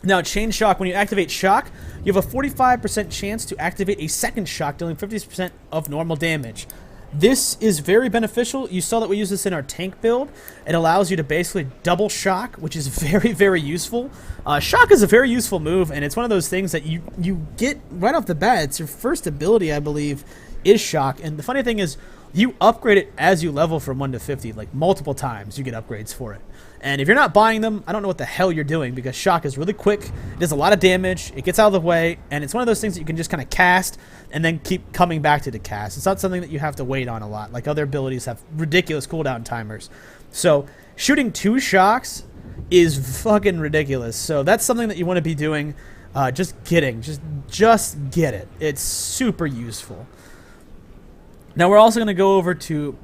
Speaker 1: Now, Chain Shock, when you activate Shock, you have a 45% chance to activate a second Shock, dealing 50% of normal damage. This is very beneficial. You saw that we use this in our tank build. It allows you to basically double Shock, which is very, very useful. Shock is a very useful move, and it's one of those things that you get right off the bat. It's your first ability, I believe, is Shock. And the funny thing is, you upgrade it as you level from 1 to 50, like multiple times you get upgrades for it. And if you're not buying them, I don't know what the hell you're doing, because shock is really quick, it does a lot of damage, it gets out of the way, and it's one of those things that you can just kind of cast and then keep coming back to the cast. It's not something that you have to wait on a lot, like other abilities have ridiculous cooldown timers. So shooting 2 shocks is fucking ridiculous. So that's something that you want to be doing. Just get it. It's super useful. Now we're also going to go over to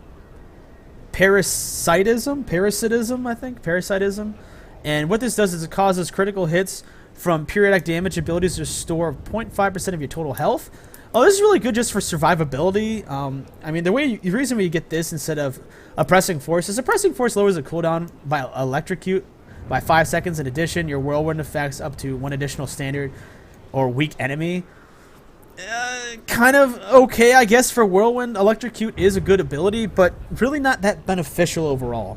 Speaker 1: parasitism, I think. Parasitism. And what this does is it causes critical hits from periodic damage abilities to restore 0.5% of your total health. Oh, this is really good just for survivability. I mean, the reason we get this instead of Oppressing Force is Oppressing Force lowers the cooldown by electrocute by 5 seconds. In addition, your whirlwind effects up to 1 additional standard or weak enemy. Kind of okay, I guess, for whirlwind. Electrocute is a good ability, but really not that beneficial overall.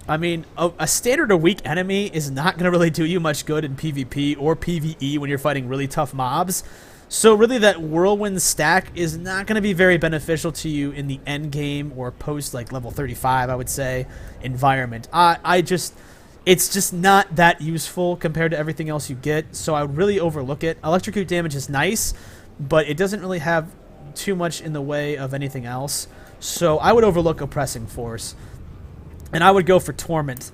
Speaker 1: I mean, a standard or weak enemy is not going to really do you much good in PvP or PvE when you're fighting really tough mobs. So really that whirlwind stack is not going to be very beneficial to you in the end game or post like level 35, I would say, environment. It's just not that useful compared to everything else you get, so I would really overlook it. Electrocute damage is nice, but it doesn't really have too much in the way of anything else. So I would overlook Oppressing Force. And I would go for Torment.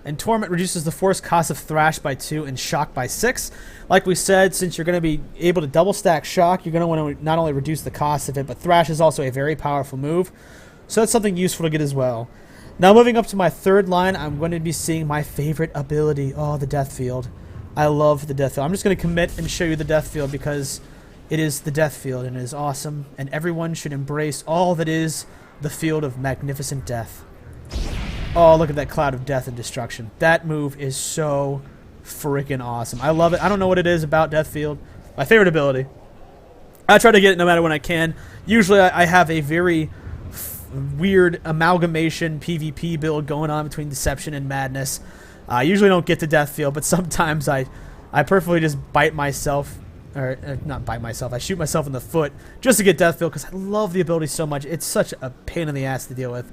Speaker 1: And Torment reduces the force cost of Thrash by 2 and Shock by 6. Like we said, since you're going to be able to double stack Shock, you're going to want to not only reduce the cost of it, but Thrash is also a very powerful move. So that's something useful to get as well. Now moving up to my third line, I'm going to be seeing my favorite ability. Oh, the Death Field. I love the Death Field. I'm just going to commit and show you the Death Field because it is the Death Field and it is awesome. And everyone should embrace all that is the Field of Magnificent Death. Oh, look at that cloud of death and destruction. That move is so freaking awesome. I love it. I don't know what it is about Death Field. My favorite ability. I try to get it no matter when I can. Usually I have a very weird amalgamation PvP build going on between Deception and Madness. I usually don't get to Death Field, but sometimes I perfectly just bite myself. Or not bite myself. I shoot myself in the foot just to get Death Field because I love the ability so much. It's such a pain in the ass to deal with.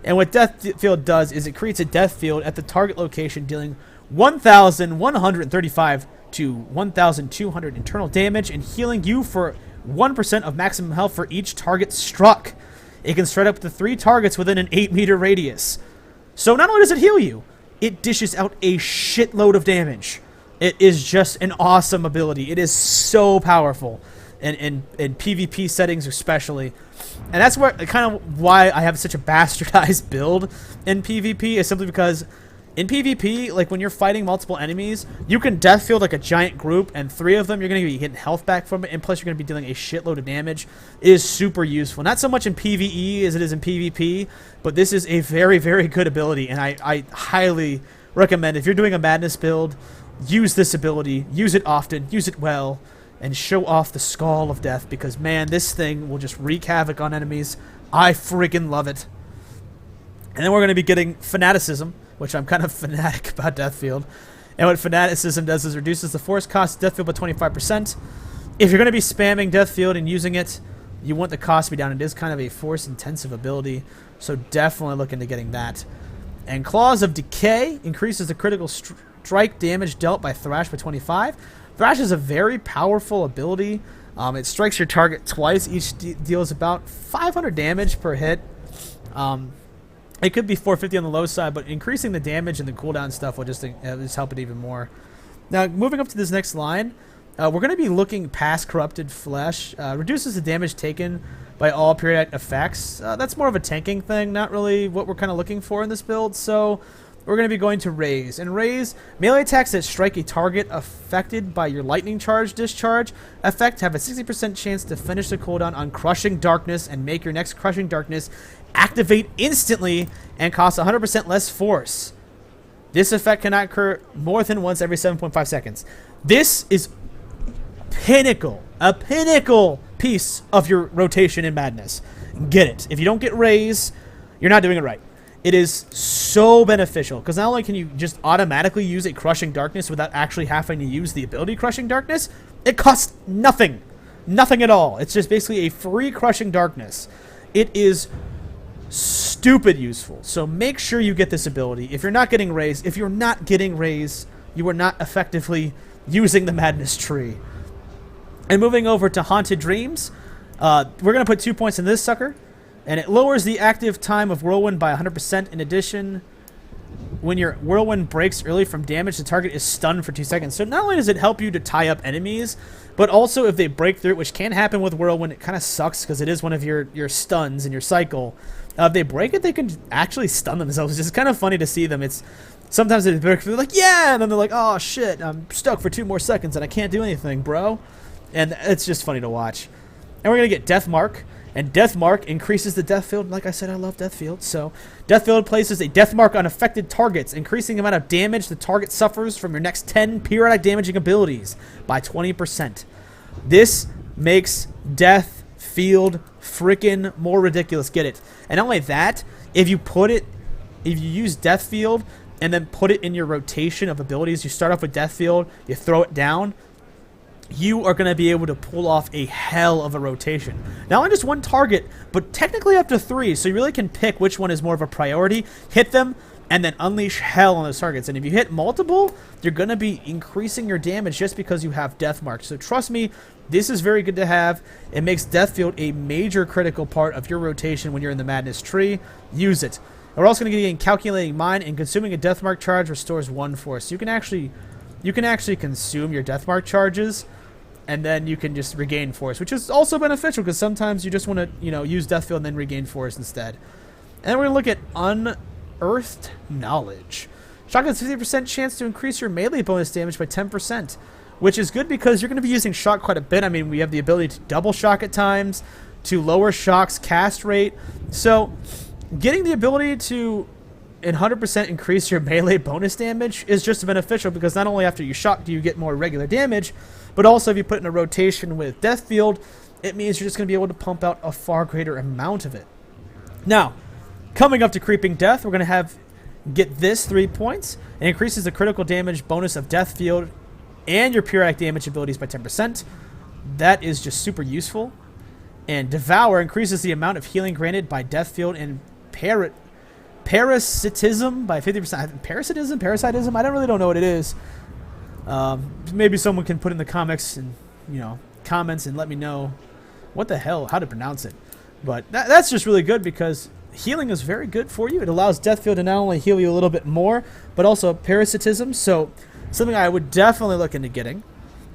Speaker 1: And what Death Field does is it creates a Death Field at the target location, dealing 1,135 to 1,200 internal damage and healing you for 1% of maximum health for each target struck. It can strike up to 3 targets within an 8-meter radius. So not only does it heal you, it dishes out a shitload of damage. It is just an awesome ability. It is so powerful in PvP settings especially. And that's where kind of why I have such a bastardized build in PvP is simply because in PvP, like when you're fighting multiple enemies, you can Death Field like a giant group, and 3 of them you're going to be getting health back from it, and plus you're going to be dealing a shitload of damage. It is super useful. Not so much in PvE as it is in PvP, but this is a very, very good ability, and I highly recommend if you're doing a Madness build, use this ability, use it often, use it well, and show off the Skull of Death, because man, this thing will just wreak havoc on enemies. I freaking love it. And then we're going to be getting Fanaticism, which I'm kind of fanatic about Death Field. And what Fanaticism does is reduces the force cost of Death Field by 25%. If you're going to be spamming Death Field and using it, you want the cost to be down. It is kind of a force-intensive ability, so definitely look into getting that. And Claws of Decay increases the critical strike damage dealt by Thrash by 25. Thrash is a very powerful ability. It strikes your target twice. Each deals about 500 damage per hit. It could be 450 on the low side, but increasing the damage and the cooldown stuff will just help it even more. Now, moving up to this next line, we're going to be looking past Corrupted Flesh. Reduces the damage taken by all periodic effects. That's more of a tanking thing, not really what we're kind of looking for in this build, so we're going to be going to Raise. And Raise, melee attacks that strike a target affected by your Lightning Charge Discharge effect have a 60% chance to finish the cooldown on Crushing Darkness and make your next Crushing Darkness activate instantly and cost 100% less force. This effect cannot occur more than once every 7.5 seconds. This is a pinnacle piece of your rotation in Madness. Get it. If you don't get Raise, you're not doing it right. It is so beneficial, because not only can you just automatically use a Crushing Darkness without actually having to use the ability Crushing Darkness, it costs nothing. Nothing at all. It's just basically a free Crushing Darkness. It is stupid useful. So make sure you get this ability. If you're not getting raised, you are not effectively using the Madness Tree. And moving over to Haunted Dreams, we're going to put 2 points in this sucker. And it lowers the active time of Whirlwind by 100%. In addition, when your Whirlwind breaks early from damage, the target is stunned for 2 seconds. So not only does it help you to tie up enemies, but also if they break through, which can happen with Whirlwind, it kind of sucks because it is one of your stuns in your cycle. If they break it, they can actually stun themselves. It's just kind of funny to see them. It's sometimes they're like, yeah, and then they're like, oh shit, I'm stuck for 2 more seconds and I can't do anything, bro. And it's just funny to watch. And we're going to get Death Mark. And Death Mark increases the death field. Like I said, I love death field. So death field places a death mark on affected targets, increasing the amount of damage the target suffers from your next 10 periodic damaging abilities by 20%. This makes death field freaking more ridiculous. Get it? And not only that, if you use death field and then put it in your rotation of abilities, you start off with death field, you throw it down, you are going to be able to pull off a hell of a rotation. Not only just one target, but technically up to 3. So you really can pick which one is more of a priority, hit them, and then unleash hell on those targets. And if you hit multiple, you're going to be increasing your damage just because you have Death Mark. So trust me, this is very good to have. It makes Death Field a major critical part of your rotation when you're in the Madness Tree. Use it. We're also going to get in Calculating Mind, and consuming a Death Mark charge restores 1 force. So you can actually consume your Death Mark charges, and then you can just regain force, which is also beneficial because sometimes you just want to, use Death Field and then regain force instead. And then we're going to look at Unearthed Knowledge. Shock has 50% chance to increase your melee bonus damage by 10%, which is good because you're going to be using Shock quite a bit. I mean, we have the ability to double Shock at times, to lower Shock's cast rate. So getting the ability to 100% increase your melee bonus damage is just beneficial because not only after you Shock do you get more regular damage, but also if you put in a rotation with Death Field, it means you're just going to be able to pump out a far greater amount of it. Now, coming up to Creeping Death, we're going to get this 3 points. It increases the critical damage bonus of Death Field and your periodic damage abilities by 10%. That is just super useful. And Devour increases the amount of healing granted by Death Field and Parasitism by 50%. Parasitism? I don't know what it is. Maybe someone can put in the comments and let me know what the hell, how to pronounce it. But that's just really good because healing is very good for you. It allows Death Field to not only heal you a little bit more, but also Parasitism. So something I would definitely look into getting.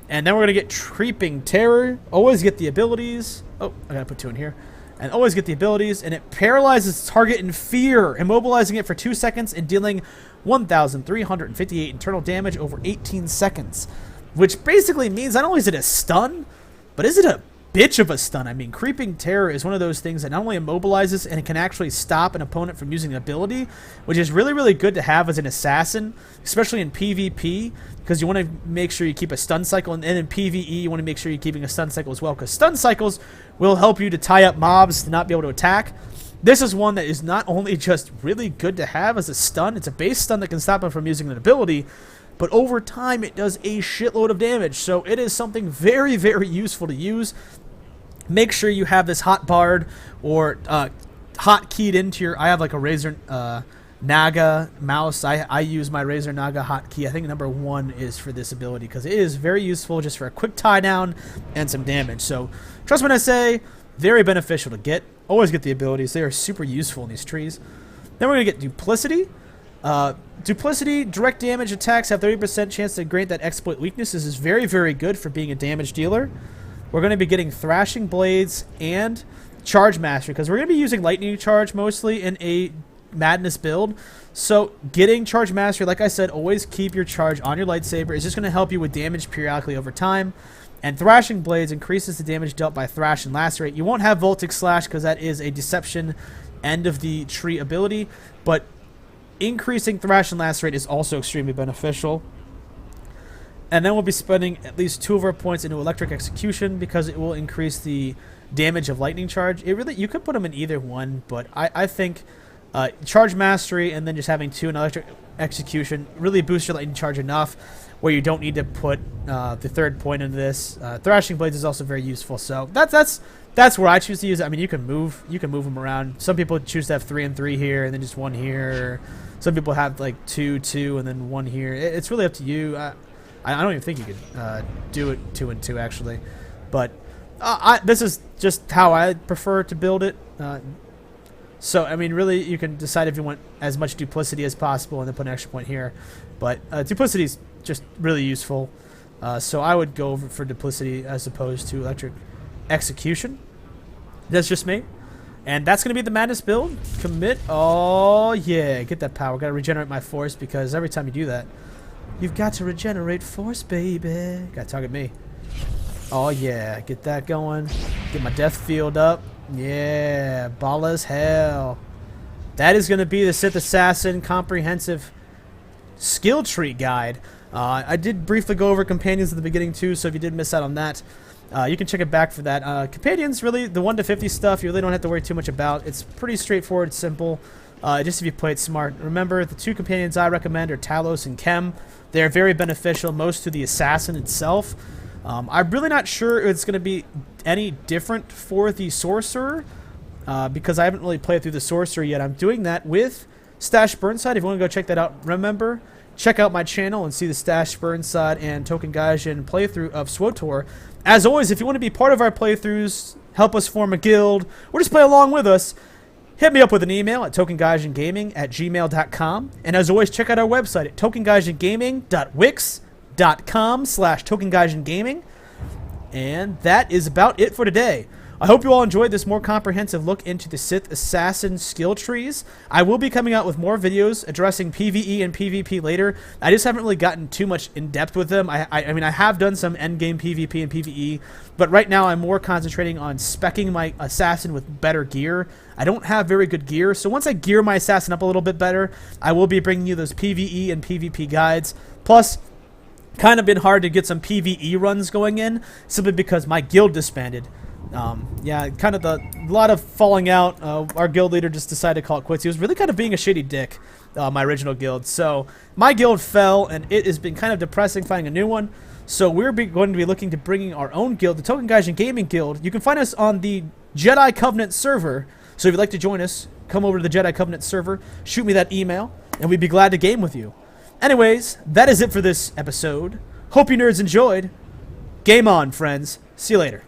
Speaker 1: And then we're going to get Creeping Terror. Always get the abilities. Oh, I got to put 2 in here. And always get the abilities. And it paralyzes the target in fear, immobilizing it for 2 seconds and dealing 1,358 internal damage over 18 seconds. Which basically means not only is it a stun, but is it a bitch of a stun? I mean, Creeping Terror is one of those things that not only immobilizes and it can actually stop an opponent from using an ability, which is really, really good to have as an assassin, especially in PvP, because you want to make sure you keep a stun cycle, and in PvE, you want to make sure you're keeping a stun cycle as well, because stun cycles will help you to tie up mobs to not be able to attack. This is one that is not only just really good to have as a stun, it's a base stun that can stop them from using an ability, but over time it does a shitload of damage, so it is something very, very useful to use. Make sure you have this hot bard or hot keyed into your... I have like a Razer Naga mouse. I use my Razer Naga hotkey. I think number 1 is for this ability because it is very useful just for a quick tie down and some damage. So trust when I say very beneficial to get. Always get the abilities. They are super useful in these trees. Then we're going to get Duplicity. Duplicity, direct damage attacks have 30% chance to grant that exploit weakness. This is very, very good for being a damage dealer. We're going to be getting Thrashing Blades and Charge Mastery because we're going to be using Lightning Charge mostly in a Madness build. So getting Charge Mastery, like I said, always keep your charge on your lightsaber. It's just going to help you with damage periodically over time. And Thrashing Blades increases the damage dealt by Thrash and Lacerate. You won't have Voltic Slash because that is a Deception end of the tree ability, but increasing Thrash and Lacerate is also extremely beneficial. And then we'll be spending at least 2 of our points into Electric Execution because it will increase the damage of Lightning Charge. You could put them in either one, but I think Charge Mastery and then just having 2 in Electric Execution really boosts your Lightning Charge enough. where you don't need to put the third point into this. Thrashing blades is also very useful. So that's where I choose to use it. I mean, you can move them around. Some people choose to have 3 and 3 here, and then just 1 here. Some people have like 2, 2, and then 1 here. It's really up to you. I don't even think you could do it 2 and 2 actually, but this is just how I prefer to build it. So I mean, really, you can decide if you want as much duplicity as possible, and then put an extra point here. But duplicity is just really useful. So I would go for duplicity as opposed to electric execution. That's just me. And that's going to be the madness build. Commit. Oh, yeah. Get that power. Got to regenerate my force, because every time you do that, you've got to regenerate force, baby. Got to target me. Oh, yeah. Get that going. Get my death field up. Yeah. Ball as hell. That is going to be the Sith Assassin Comprehensive Skill Tree Guide. I did briefly go over companions at the beginning, too, so if you did miss out on that, you can check it back for that. Companions, really, the 1 to 50 stuff, you really don't have to worry too much about. It's pretty straightforward, simple, just if you play it smart. Remember, the 2 companions I recommend are Talos and Chem. They're very beneficial, most to the assassin itself. I'm really not sure it's going to be any different for the sorcerer, because I haven't really played through the sorcerer yet. I'm doing that with Stash Burnside. If you want to go check that out, remember, check out my channel and see the Stash Burnside and Token Gaijin playthrough of SWTOR. As always, if you want to be part of our playthroughs, help us form a guild, or just play along with us, hit me up with an email at tokengaijingaming@gmail.com. And as always, check out our website at tokengaijingaming.wix.com/tokengaijingaming. And that is about it for today. I hope you all enjoyed this more comprehensive look into the Sith Assassin skill trees. I will be coming out with more videos addressing PvE and PvP later. I just haven't really gotten too much in depth with them. I mean, I have done some endgame PvP and PvE, but right now I'm more concentrating on speccing my assassin with better gear. I don't have very good gear, so once I gear my assassin up a little bit better, I will be bringing you those PvE and PvP guides. Plus, kind of been hard to get some PvE runs going in, simply because my guild disbanded. Yeah, kind of a lot of falling out. Our guild leader just decided to call it quits. He was really kind of being a shitty dick, my original guild. So my guild fell, and it has been kind of depressing finding a new one. So we're going to be looking to bringing our own guild, the Token Gaijin Gaming Guild. You can find us on the Jedi Covenant server. So if you'd like to join us, come over to the Jedi Covenant server, shoot me that email, and we'd be glad to game with you. Anyways, that is it for this episode. Hope you nerds enjoyed. Game on, friends. See you later.